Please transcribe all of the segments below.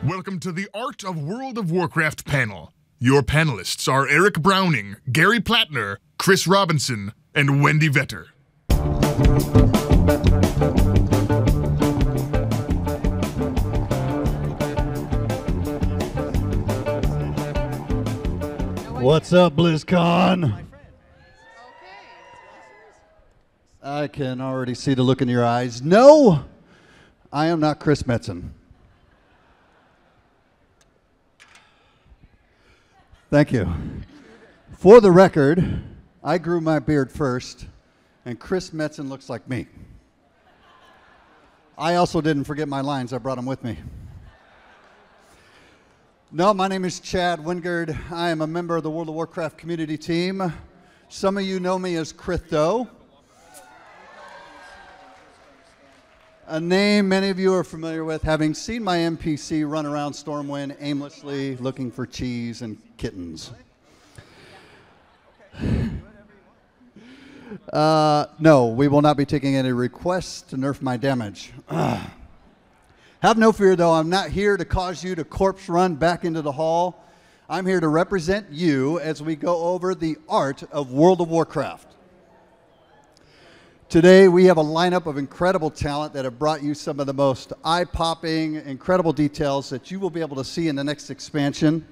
Welcome to the Art of World of Warcraft Panel. Your panelists are Eric Browning, Gary Plattner, Chris Robinson, and Wendy Vetter. What's up, Blizzcon? I can already see the look in your eyes. No, I am not Chris Metzen. Thank you. For the record, I grew my beard first, and Chris Metzen looks like me. I also didn't forget my lines. I brought them with me. No, my name is Chad Wingard. I am a member of the World of Warcraft community team. Some of you know me as Crypto, a name many of you are familiar with, having seen my NPC run around Stormwind aimlessly looking for cheese and kittens. No, we will not be taking any requests to nerf my damage. Have no fear, though. I'm not here to cause you to corpse run back into the hall. I'm here to represent you as we go over the art of World of Warcraft. Today, we have a lineup of incredible talent that have brought you some of the most eye-popping, incredible details that you will be able to see in the next expansion.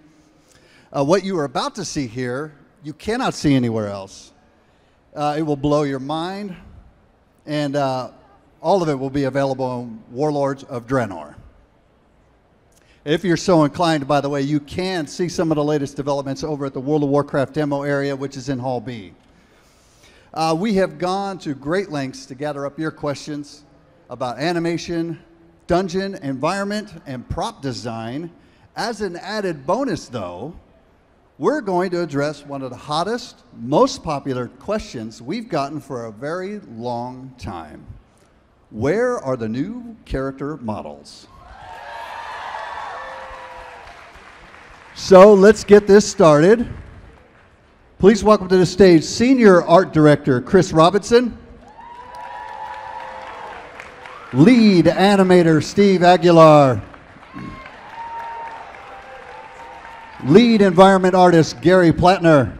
What you are about to see here, you cannot see anywhere else. It will blow your mind, and all of it will be available on Warlords of Draenor. If you're so inclined, by the way, you can see some of the latest developments over at the World of Warcraft demo area, which is in Hall B. We have gone to great lengths to gather up your questions about animation, dungeon, environment, and prop design. As an added bonus, though, we're going to address one of the hottest, most popular questions we've gotten for a very long time. Where are the new character models? So let's get this started. Please welcome to the stage Senior Art Director Chris Robinson, Lead Animator Steve Aguilar, Lead Environment Artist Gary Plattner,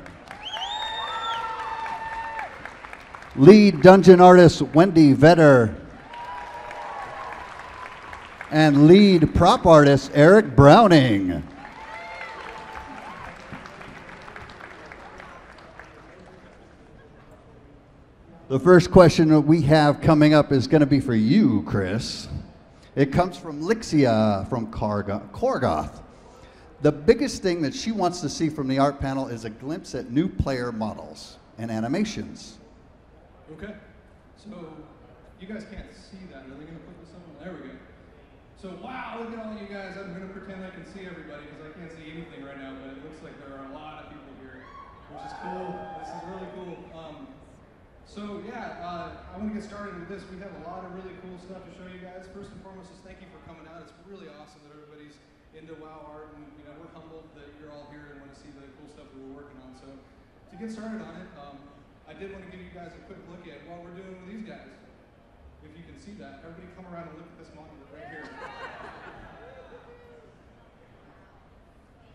Lead Dungeon Artist Wendy Vetter, and Lead Prop Artist Eric Browning. The first question that we have coming up is going to be for you, Chris. It comes from Lixia from Korgoth. The biggest thing that she wants to see from the art panel is a glimpse at new player models and animations. Okay, so you guys can't see that. Are they going to put this on? There we go. So wow, look at all you guys. I'm going to pretend I can see everybody because I can't see anything right now, but it looks like there are a lot of people here, which is cool. This is really cool. So yeah, I want to get started with this. We have a lot of really cool stuff to show you guys. First and foremost, just thank you for coming out. It's really awesome that everybody's into WoW art, and we're humbled that you're all here and want to see the cool stuff that we're working on. So to get started on it, I did want to give you guys a quick look at what we're doing with these guys. If you can see that, everybody come around and look at this monitor right here.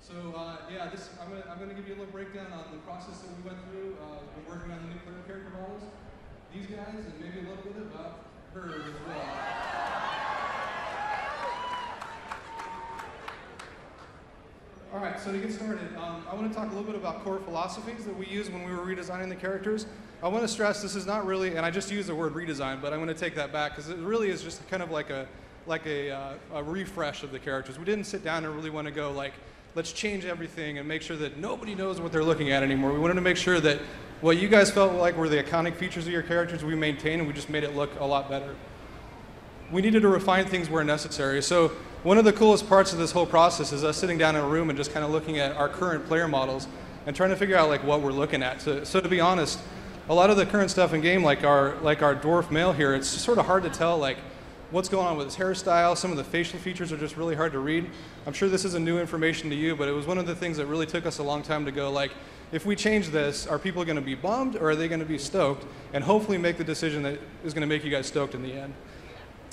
So yeah, I'm gonna give you a little breakdown on the process that we went through. We're working on the new player character models, these guys, and maybe a little bit about her as well. All right, so to get started, I want to talk a little bit about core philosophies that we used when we were redesigning the characters. I want to stress this is not really, and I just used the word redesign, but I'm going to take that back because it really is just kind of like a refresh of the characters. We didn't sit down and really want to go like, let's change everything and make sure that nobody knows what they're looking at anymore. We wanted to make sure that what you guys felt like were the iconic features of your characters we maintained, and we just made it look a lot better. We needed to refine things where necessary. So one of the coolest parts of this whole process is us sitting down in a room and just kind of looking at our current player models and trying to figure out like what we're looking at. So to be honest, a lot of the current stuff in game, like our dwarf male here, it's sort of hard to tell like what's going on with his hairstyle. Some of the facial features are just really hard to read. I'm sure this isn't new information to you, but it was one of the things that really took us a long time to go like, if we change this, are people going to be bummed or are they going to be stoked? And hopefully make the decision that is going to make you guys stoked in the end.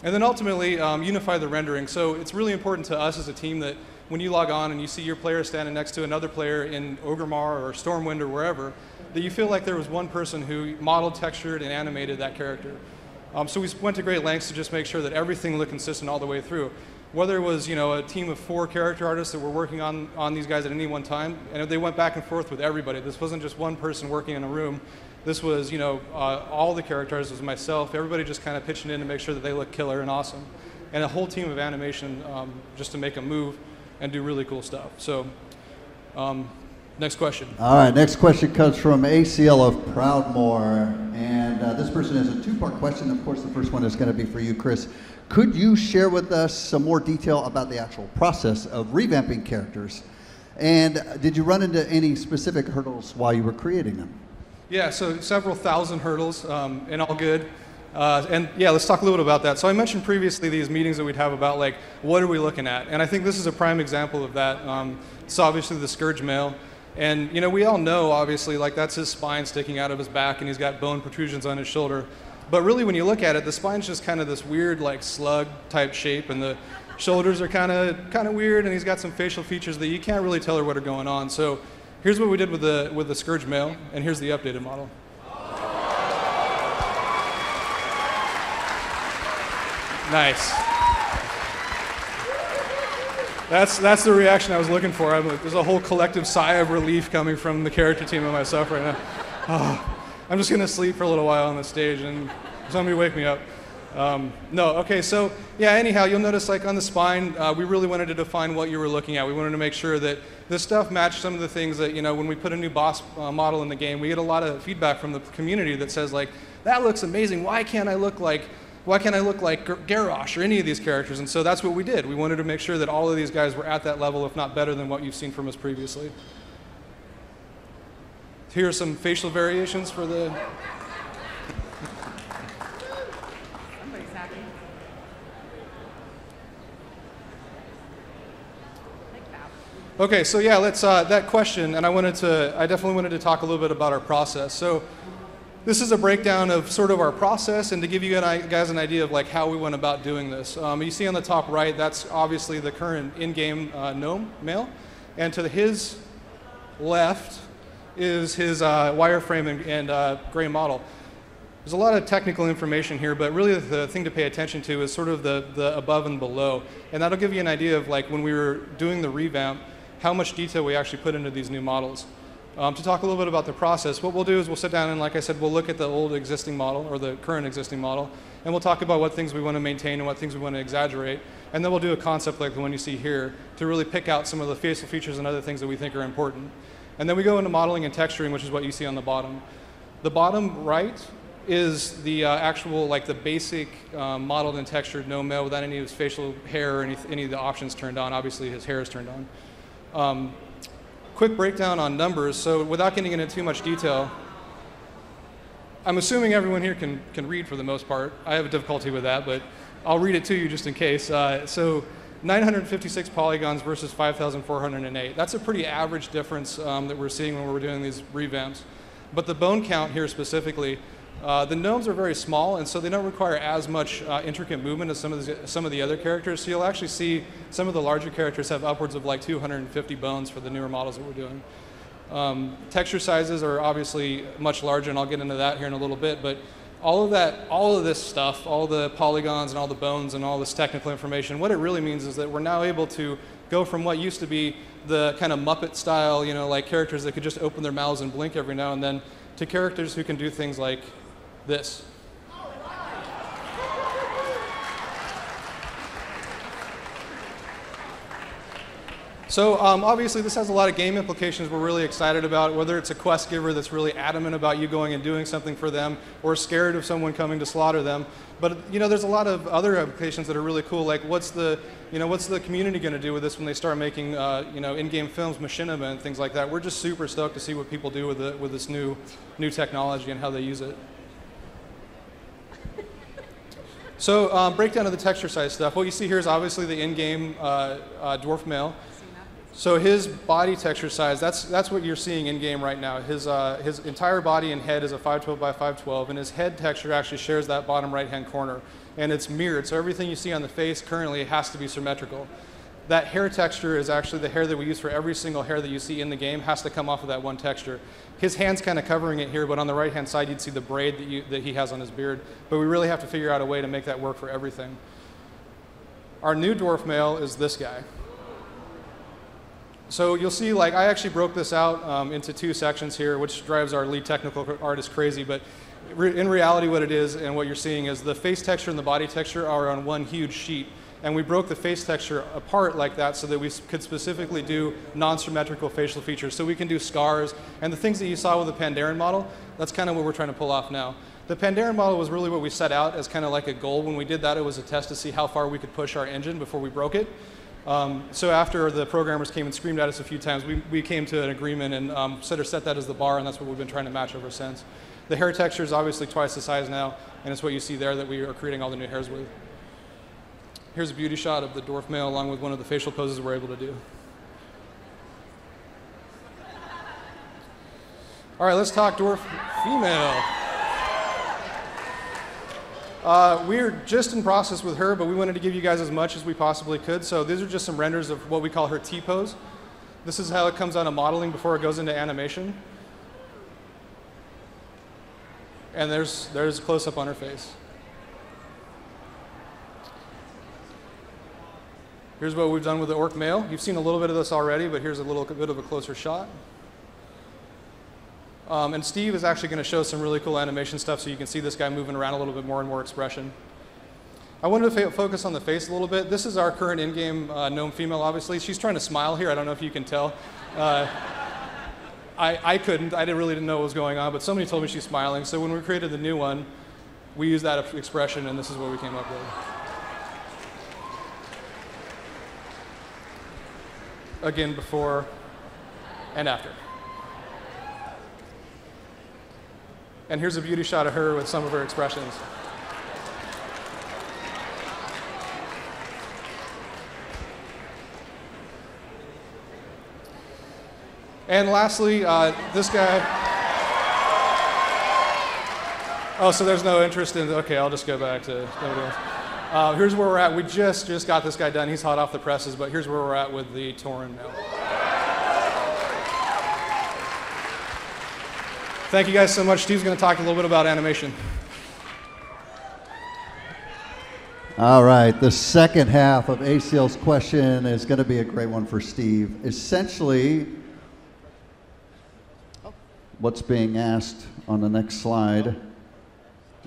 And then ultimately, unify the rendering. So it's really important to us as a team that when you log on and you see your player standing next to another player in Ogremar or Stormwind or wherever, that you feel like there was one person who modeled, textured, and animated that character. So we went to great lengths to just make sure that everything looked consistent all the way through. Whether it was, a team of 4 character artists that were working on these guys at any one time, and they went back and forth with everybody. This wasn't just one person working in a room. This was, all the character artists, was myself, everybody just kind of pitching in to make sure that they look killer and awesome. And a whole team of animation just to make them move and do really cool stuff. So, next question. All right, next question comes from ACL of Proudmoore. And this person has a 2-part question. Of course, the first one is going to be for you, Chris. Could you share with us some more detail about the actual process of revamping characters? And did you run into any specific hurdles while you were creating them? Yeah, so several thousand hurdles, and all good. And yeah, let's talk a little bit about that. So I mentioned previously these meetings that we'd have about like, what are we looking at? And I think this is a prime example of that. It's obviously the Scourge male. And we all know, obviously, like that's his spine sticking out of his back and he's got bone protrusions on his shoulder. But really, when you look at it, the spine's just kind of this weird, like slug type shape, and the shoulders are kind of weird, and he's got some facial features that you can't really tell what are going on. So here's what we did with the Scourge male, and here's the updated model. Nice. That's the reaction I was looking for. There's a whole collective sigh of relief coming from the character team and myself right now. Oh. I'm just going to sleep for a little while on the stage, and somebody wake me up. Okay, so yeah, anyhow, you'll notice like on the spine, we really wanted to define what you were looking at. We wanted to make sure that this stuff matched some of the things that, when we put a new boss model in the game, we get a lot of feedback from the community that says like, that looks amazing, why can't I look like Garrosh or any of these characters? And so that's what we did. We wanted to make sure that all of these guys were at that level, if not better than what you've seen from us previously. Here are some facial variations for the... Okay, so yeah, let's that question, and I definitely wanted to talk a little bit about our process. So this is a breakdown of sort of our process, and to give you guys an idea of like how we went about doing this. You see on the top right, that's obviously the current in-game gnome male, and to his left is his wireframe and gray model. There's a lot of technical information here, but really the thing to pay attention to is sort of the above and below. And that'll give you an idea of like when we were doing the revamp, how much detail we actually put into these new models. To talk a little bit about the process, what we'll do is we'll sit down and, like I said, we'll look at the old existing model or the current existing model, and we'll talk about what things we want to maintain and what things we want to exaggerate. And then we'll do a concept like the one you see here to really pick out some of the facial features and other things that we think are important. And then we go into modeling and texturing, which is what you see on the bottom. The bottom right is the actual, like the basic modeled and textured gnome male without any of his facial hair or any of the options turned on. Obviously, his hair is turned on. Quick breakdown on numbers. So without getting into too much detail, I'm assuming everyone here can read for the most part. I have a difficulty with that, but I'll read it to you just in case. So 956 polygons versus 5,408. That's a pretty average difference that we're seeing when we're doing these revamps. But the bone count here specifically, the gnomes are very small, and so they don't require as much intricate movement as some of the other characters. So you'll actually see some of the larger characters have upwards of like 250 bones for the newer models that we're doing. Texture sizes are obviously much larger, and I'll get into that here in a little bit. But all of this stuff, all the polygons and all the bones and all this technical information, what it really means is that we're now able to go from what used to be the kind of Muppet style, like characters that could just open their mouths and blink every now and then, to characters who can do things like this. So obviously this has a lot of game implications we're really excited about, whether it's a quest giver that's really adamant about you going and doing something for them, or scared of someone coming to slaughter them. But there's a lot of other applications that are really cool, like what's the community going to do with this when they start making in-game films, machinima and things like that. We're just super stoked to see what people do with this new technology and how they use it. So breakdown of the texture size stuff. What you see here is obviously the in-game dwarf male. So his body texture size, that's what you're seeing in-game right now. His entire body and head is a 512 by 512, and his head texture actually shares that bottom right-hand corner. and it's mirrored. So everything you see on the face currently has to be symmetrical. That hair texture is actually the hair that we use for every single hair that you see in the game has to come off of that one texture. His hand's kind of covering it here, but on the right-hand side, you'd see the braid that he has on his beard. But we really have to figure out a way to make that work for everything. Our new dwarf male is this guy. So you'll see, like, I actually broke this out into 2 sections here, which drives our lead technical artist crazy. But in reality, what it is and what you're seeing is the face texture and the body texture are on one huge sheet. And we broke the face texture apart like that so that we could specifically do non-symmetrical facial features. So we can do scars and the things that you saw with the Pandaren model, that's kind of what we're trying to pull off now. The Pandaren model was really what we set out as kind of like a goal. When we did that, it was a test to see how far we could push our engine before we broke it. So after the programmers came and screamed at us a few times, we came to an agreement and set that as the bar, and that's what we've been trying to match ever since. The hair texture is obviously twice the size now, and it's what you see there that we are creating all the new hairs with. Here's a beauty shot of the dwarf male along with one of the facial poses we're able to do. All right, let's talk dwarf female. We're just in process with her, but we wanted to give you guys as much as we possibly could. So these are just some renders of what we call her T-pose. This is how it comes out of modeling before it goes into animation. And there's a close-up on her face. Here's what we've done with the orc male. You've seen a little bit of this already, but here's a little bit of a closer shot. And Steve is actually going to show some really cool animation stuff so you can see this guy moving around a little bit more and more expression. I wanted to focus on the face a little bit. This is our current in-game gnome female, obviously. She's trying to smile here. I don't know if you can tell. I couldn't. I really didn't know what was going on, but somebody told me she's smiling. So when we created the new one, we used that expression, and this is what we came up with. Again, before and after. And here's a beauty shot of her with some of her expressions. And lastly, this guy. Oh, so there's no interest in, okay, I'll just go back to nobody else. Here's where we're at. We just got this guy done. He's hot off the presses, but here's where we're at with the Tauren male. Thank you guys so much. Steve's going to talk a little bit about animation. All right, the second half of ACL's question is going to be a great one for Steve. Essentially, what's being asked on the next slide,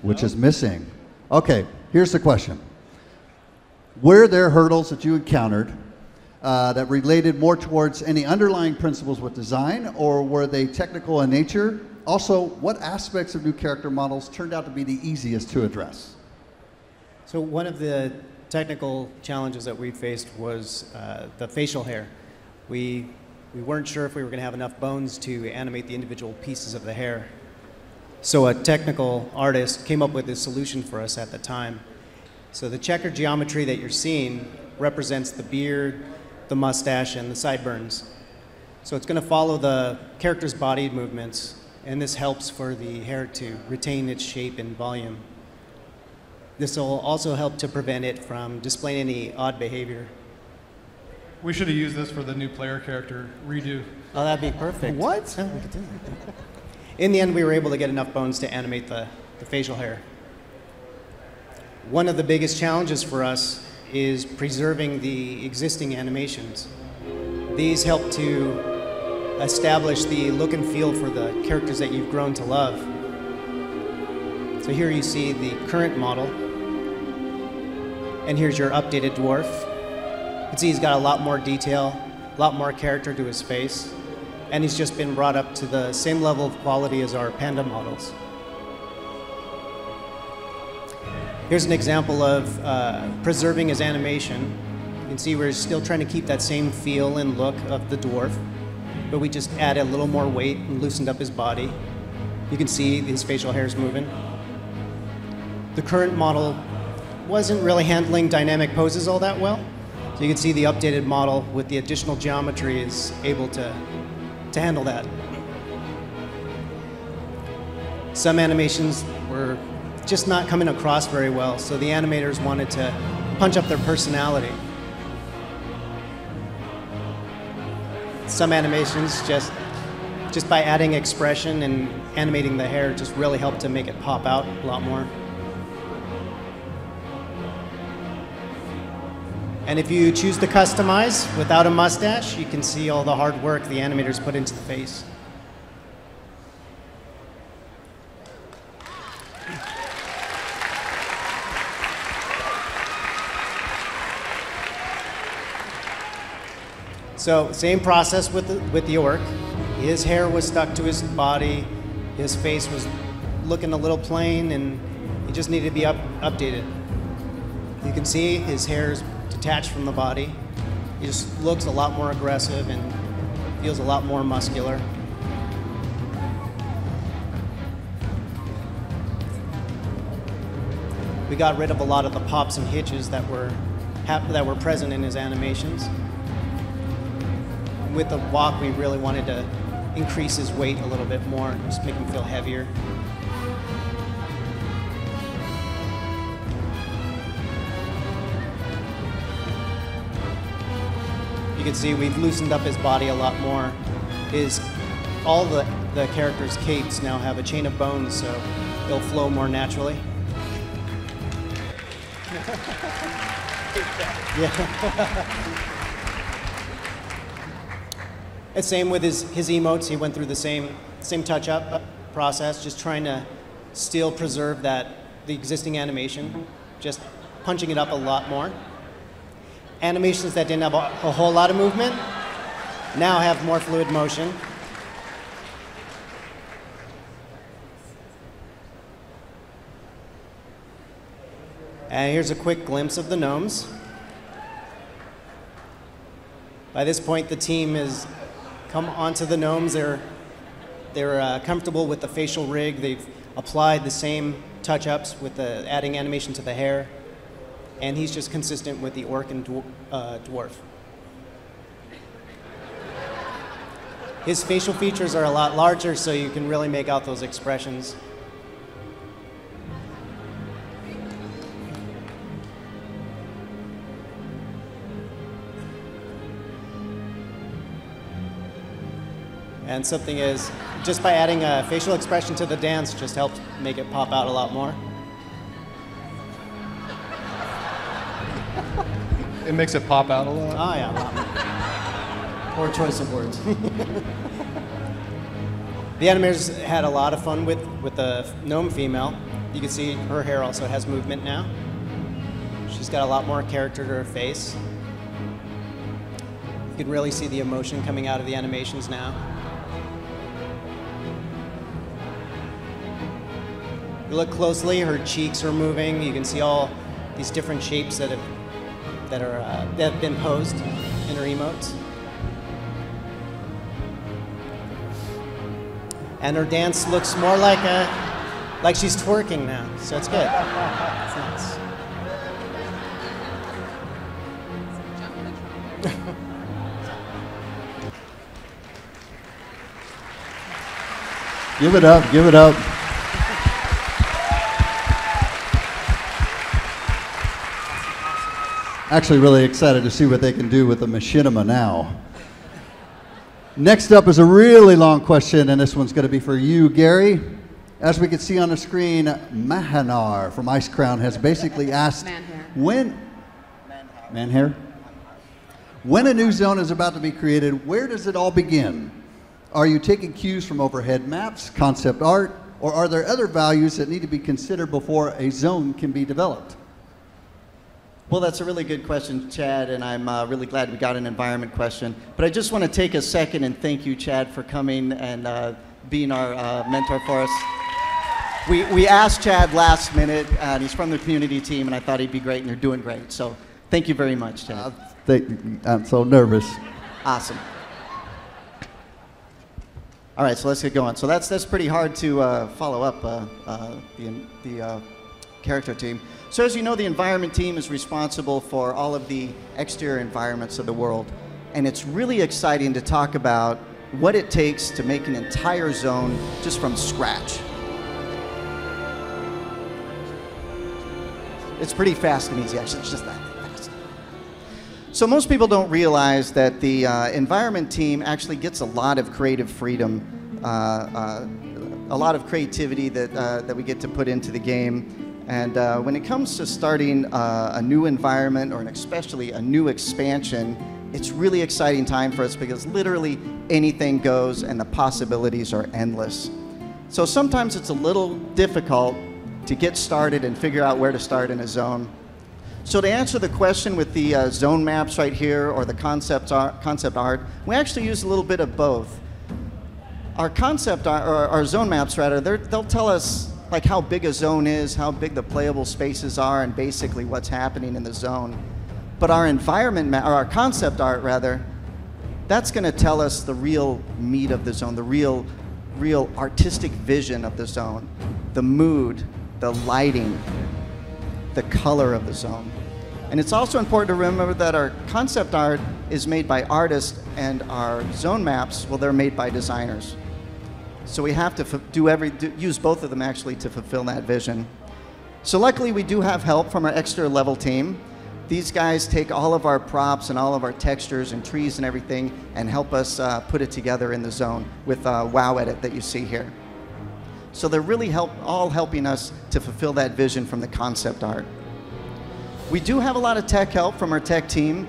which is missing. Okay, here's the question. Were there hurdles that you encountered that related more towards any underlying principles with design, or were they technical in nature? Also, what aspects of new character models turned out to be the easiest to address? So one of the technical challenges that we faced was the facial hair. We weren't sure if we were going to have enough bones to animate the individual pieces of the hair. So a technical artist came up with a solution for us at the time. So the checkered geometry that you're seeing represents the beard, the mustache, and the sideburns. So it's going to follow the character's body movements, and this helps for the hair to retain its shape and volume. This will also help to prevent it from displaying any odd behavior. We should have used this for the new player character redo. Oh, that'd be perfect. What? Yeah, we could do that. In the end, we were able to get enough bones to animate the facial hair. One of the biggest challenges for us is preserving the existing animations. These help to establish the look and feel for the characters that you've grown to love. So here you see the current model, and here's your updated dwarf. You can see he's got a lot more detail, a lot more character to his face, and he's just been brought up to the same level of quality as our panda models. Here's an example of preserving his animation. You can see we're still trying to keep that same feel and look of the dwarf, but we just added a little more weight and loosened up his body. You can see his facial hair is moving. The current model wasn't really handling dynamic poses all that well, so you can see the updated model with the additional geometry is able to handle that. Some animations were just not coming across very well. So the animators wanted to punch up their personality. Some animations just by adding expression and animating the hair just really helped to make it pop out a lot more. And if you choose to customize without a mustache, you can see all the hard work the animators put into the face. So same process with the orc. His hair was stuck to his body, his face was looking a little plain, and he just needed to be updated. You can see his hair is detached from the body. He just looks a lot more aggressive and feels a lot more muscular. We got rid of a lot of the pops and hitches that were present in his animations. With the walk, we really wanted to increase his weight a little bit more, just make him feel heavier. You can see we've loosened up his body a lot more. All the characters' capes now have a chain of bones, so they'll flow more naturally. Yeah. And same with his emotes. He went through the same touch-up process, just trying to still preserve the existing animation, just punching it up a lot more. Animations that didn't have a whole lot of movement now have more fluid motion. And here's a quick glimpse of the gnomes. By this point, the team has come onto the gnomes. They're comfortable with the facial rig. They've applied the same touch-ups with the adding animation to the hair, and he's just consistent with the orc and dwarf. His facial features are a lot larger, so you can really make out those expressions. And something is, just by adding a facial expression to the dance just helps make it pop out a lot more. It makes it pop out a lot. Oh yeah, a lot more. Poor choice of words. The animators had a lot of fun with the gnome female. You can see her hair also has movement now. She's got a lot more character to her face. You can really see the emotion coming out of the animations now. You look closely, her cheeks are moving. You can see all these different shapes that have been posed in her emotes. And her dance looks more like she's twerking now, so it's good. It's nice. Give it up, give it up. Actually really excited to see what they can do with the machinima now. Next up is a really long question, and this one's going to be for you, Gary. As we can see on the screen, Mahanar from Ice Crown has basically asked when a new zone is about to be created, where does it all begin? Are you taking cues from overhead maps, concept art, or are there other values that need to be considered before a zone can be developed? Well, that's a really good question, Chad, and I'm really glad we got an environment question. But I just want to take a second and thank you, Chad, for coming and being our mentor for us. We asked Chad last minute, and he's from the community team, and I thought he'd be great, and you're doing great. So thank you very much, Chad. I'm so nervous. Awesome. All right, so let's get going. So that's pretty hard to follow up the character team. So as you know, the environment team is responsible for all of the exterior environments of the world. And it's really exciting to talk about what it takes to make an entire zone just from scratch. It's pretty fast and easy, actually. It's just that fast. So most people don't realize that the environment team actually gets a lot of creative freedom, a lot of creativity that we get to put into the game. And when it comes to starting a new environment, or especially a new expansion, it's really exciting time for us because literally anything goes and the possibilities are endless. So sometimes it's a little difficult to get started and figure out where to start in a zone. So to answer the question with the zone maps right here, or the concept art, we actually use a little bit of both. Our concept art, or our zone maps rather, they'll tell us like how big a zone is, how big the playable spaces are, and basically what's happening in the zone. But our environment map, or our concept art rather, that's going to tell us the real meat of the zone, the real artistic vision of the zone, the mood, the lighting, the color of the zone. And it's also important to remember that our concept art is made by artists, and our zone maps, well, they're made by designers. So we have to use both of them actually to fulfill that vision. So luckily we do have help from our extra level team. These guys take all of our props and all of our textures and trees and everything and help us put it together in the zone with WoW Edit that you see here. So they're really all helping us to fulfill that vision from the concept art. We do have a lot of tech help from our tech team,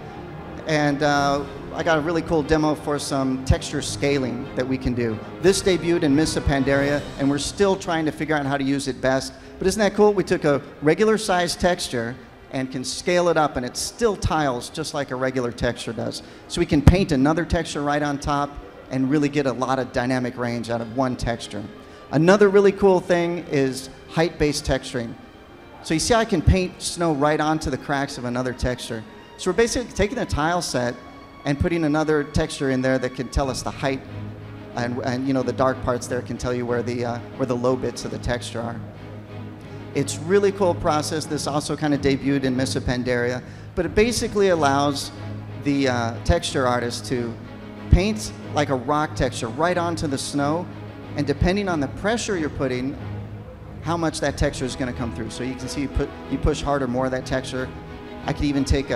and I got a really cool demo for some texture scaling that we can do. This debuted in Mists of Pandaria, and we're still trying to figure out how to use it best. But isn't that cool? We took a regular size texture and can scale it up, and it still tiles just like a regular texture does. So we can paint another texture right on top and really get a lot of dynamic range out of one texture. Another really cool thing is height-based texturing. So you see I can paint snow right onto the cracks of another texture. So we're basically taking a tile set and putting another texture in there that can tell us the height, and you know, the dark parts there can tell you where the low bits of the texture are. It's really cool process. This also kind of debuted in Mists of Pandaria, but it basically allows the texture artist to paint like a rock texture right onto the snow, and depending on the pressure you're putting, how much that texture is going to come through. So you can see you push harder, more of that texture. I could even take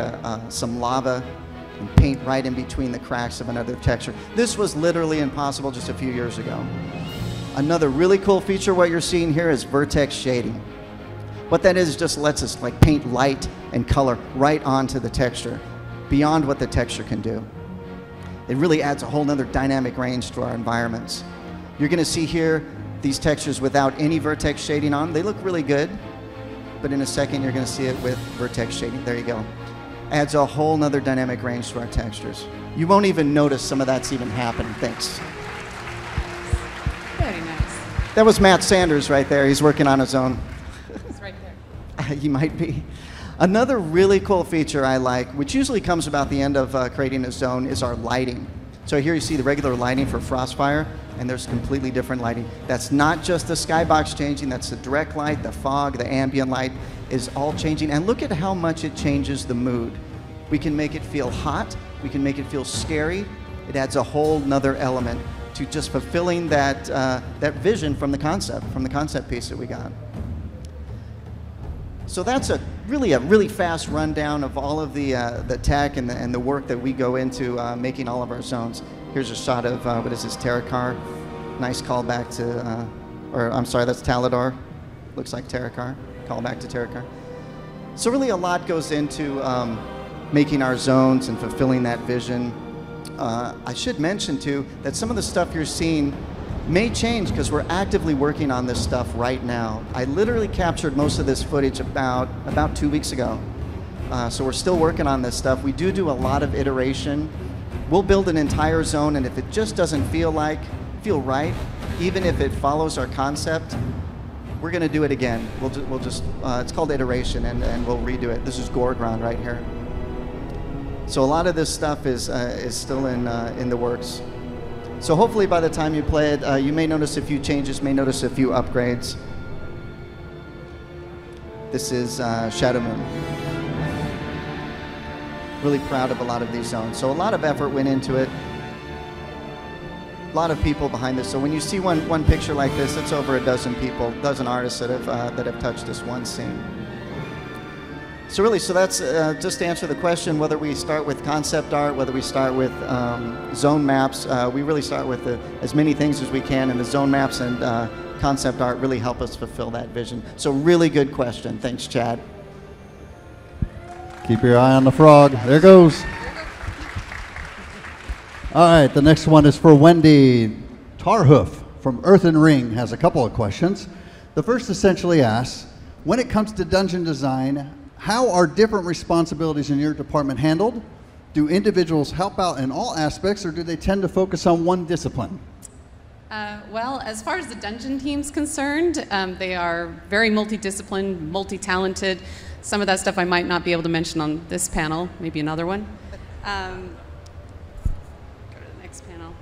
some lava and paint right in between the cracks of another texture. This was literally impossible just a few years ago. Another really cool feature, what you're seeing here, is vertex shading. What that is just lets us like paint light and color right onto the texture, beyond what the texture can do. It really adds a whole nother dynamic range to our environments. You're going to see here these textures without any vertex shading on. They look really good, but in a second you're going to see it with vertex shading. There you go. Adds a whole nother dynamic range to our textures. You won't even notice some of that's even happening. Thanks. Very nice. That was Matt Sanders right there. He's working on his own. He's right there. He might be. Another really cool feature I like, which usually comes about the end of creating a zone, is our lighting. So here you see the regular lighting for Frostfire, and there's completely different lighting. That's not just the skybox changing, that's the direct light, the fog, the ambient light is all changing. And look at how much it changes the mood. We can make it feel hot, we can make it feel scary. It adds a whole nother element to just fulfilling that, that vision from the concept piece that we got. So that's a really fast rundown of all of the tech and the work that we go into making all of our zones. Here's a shot of, what is this, Terracar. Nice callback to, or I'm sorry, that's Talador. Looks like Terracar, callback to Terracar. So really a lot goes into making our zones and fulfilling that vision. I should mention too that some of the stuff you're seeing may change because we're actively working on this stuff right now. I literally captured most of this footage about 2 weeks ago. So we're still working on this stuff. We do a lot of iteration. We'll build an entire zone, and if it just doesn't feel right, even if it follows our concept, we're going to do it again. We'll just it's called iteration, and we'll redo it. This is Gorground right here. So a lot of this stuff is still in the works. So hopefully by the time you play it, you may notice a few changes, may notice a few upgrades. This is Shadow Moon. Really proud of a lot of these zones. So a lot of effort went into it. A lot of people behind this. So when you see one picture like this, it's over a dozen people, dozen artists that have touched this one scene. So really, so that's just to answer the question, whether we start with concept art, whether we start with zone maps, we really start with as many things as we can, and the zone maps and concept art really help us fulfill that vision. So really good question. Thanks, Chad. Keep your eye on the frog. There goes. All right, the next one is for Wendy. Tarhoof from Earthen Ring has a couple of questions. The first essentially asks, when it comes to dungeon design, how are different responsibilities in your department handled? Do individuals help out in all aspects, or do they tend to focus on one discipline? Well, as far as the dungeon team's concerned, they are very multidisciplined, multi-talented. Some of that stuff I might not be able to mention on this panel, maybe another one. Go to the next panel.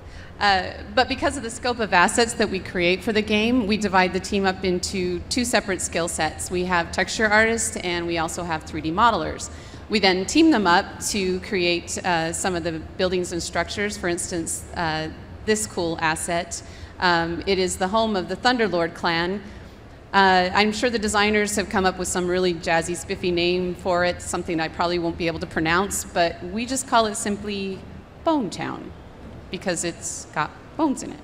But because of the scope of assets that we create for the game, we divide the team up into two separate skill sets. We have texture artists and we also have 3D modelers. We then team them up to create some of the buildings and structures. For instance, this cool asset. It is the home of the Thunderlord clan. I'm sure the designers have come up with some really jazzy, spiffy name for it, something I probably won't be able to pronounce, but we just call it simply Bone Town, because it's got bones in it.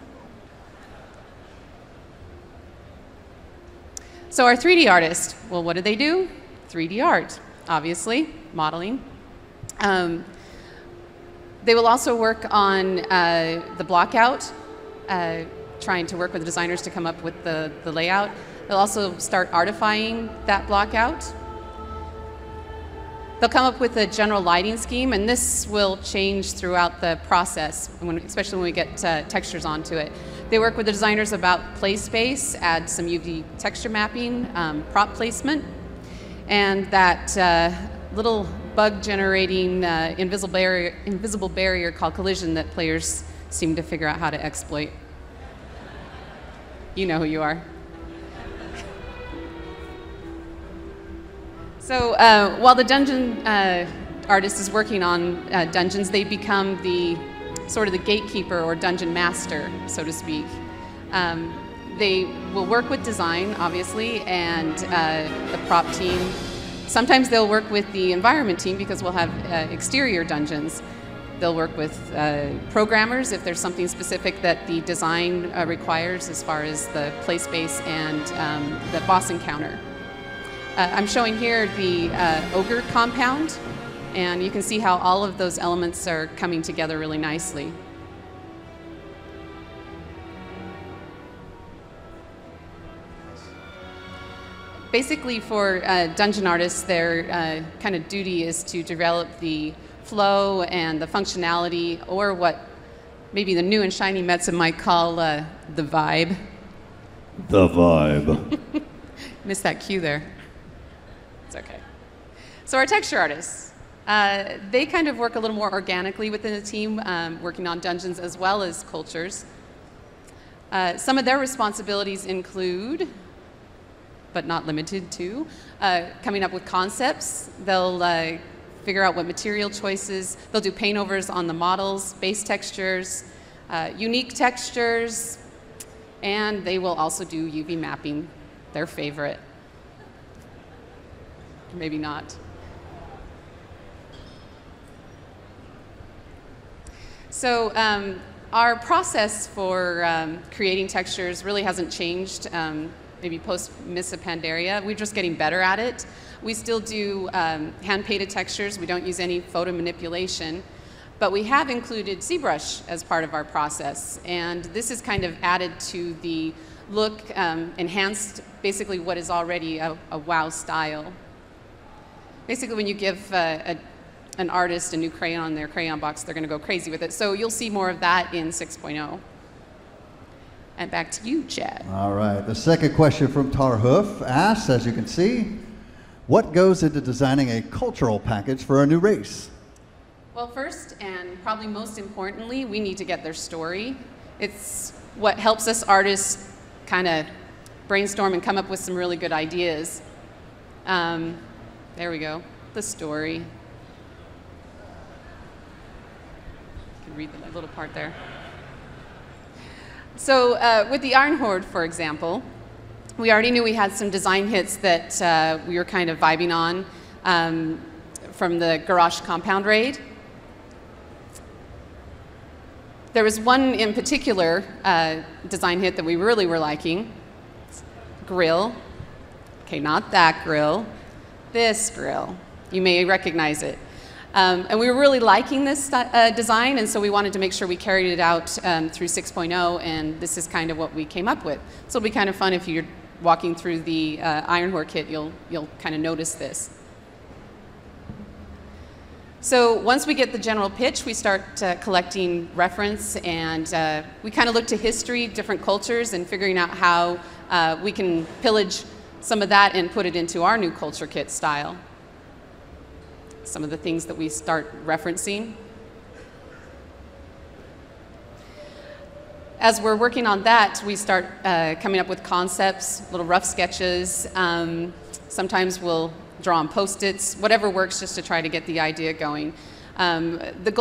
So our 3D artist, well, what do they do? 3D art, obviously, modeling. They will also work on the block out, trying to work with the designers to come up with the layout. They'll also start artifying that block out. They'll come up with a general lighting scheme, and this will change throughout the process, especially when we get textures onto it. They work with the designers about play space, add some UV texture mapping, prop placement, and that little bug-generating invisible barrier called collision that players seem to figure out how to exploit. You know who you are. So while the dungeon artist is working on dungeons, they become the sort of the gatekeeper or dungeon master, so to speak. They will work with design, obviously, and the prop team. Sometimes they'll work with the environment team because we'll have exterior dungeons. They'll work with programmers if there's something specific that the design requires as far as the play space and the boss encounter. I'm showing here the ogre compound, and you can see how all of those elements are coming together really nicely. Basically, for dungeon artists, their kind of duty is to develop the flow and the functionality, or what maybe the new and shiny Metza might call the vibe. The vibe. Missed that cue there. It's okay. So our texture artists, they kind of work a little more organically within the team, working on dungeons as well as cultures. Some of their responsibilities include, but not limited to, coming up with concepts. They'll figure out what material choices. They'll do paint overs on the models, base textures, unique textures, and they will also do UV mapping, their favorite. Maybe not. So our process for creating textures really hasn't changed, maybe post-Mists of Pandaria. We're just getting better at it. We still do hand-painted textures. We don't use any photo manipulation. But we have included ZBrush as part of our process. And this is kind of added to the look, enhanced basically what is already a WoW style. Basically, when you give an artist a new crayon on their crayon box, they're going to go crazy with it. So you'll see more of that in 6.0. And back to you, Chad. All right. The second question from Tarhoof asks, as you can see, what goes into designing a cultural package for a new race? Well, first and probably most importantly, we need to get their story. It's what helps us artists kind of brainstorm and come up with some really good ideas. There we go, the story. You can read the little part there. So with the Iron Horde, for example, we already knew we had some design hits that we were kind of vibing on. from the Garrosh Compound Raid. There was one in particular design hit that we really were liking. Grill. Okay, not that grill. This grill. You may recognize it. And we were really liking this design, and so we wanted to make sure we carried it out through 6.0, and this is kind of what we came up with. So it'll be kind of fun if you're walking through the Ironware kit, you'll kind of notice this. So once we get the general pitch, we start collecting reference, and we kind of look to history, different cultures, and figuring out how we can pillage some of that and put it into our new culture kit style. Some of the things that we start referencing. As we're working on that, we start coming up with concepts, little rough sketches. Sometimes we'll draw on Post-its, whatever works just to try to get the idea going. The goal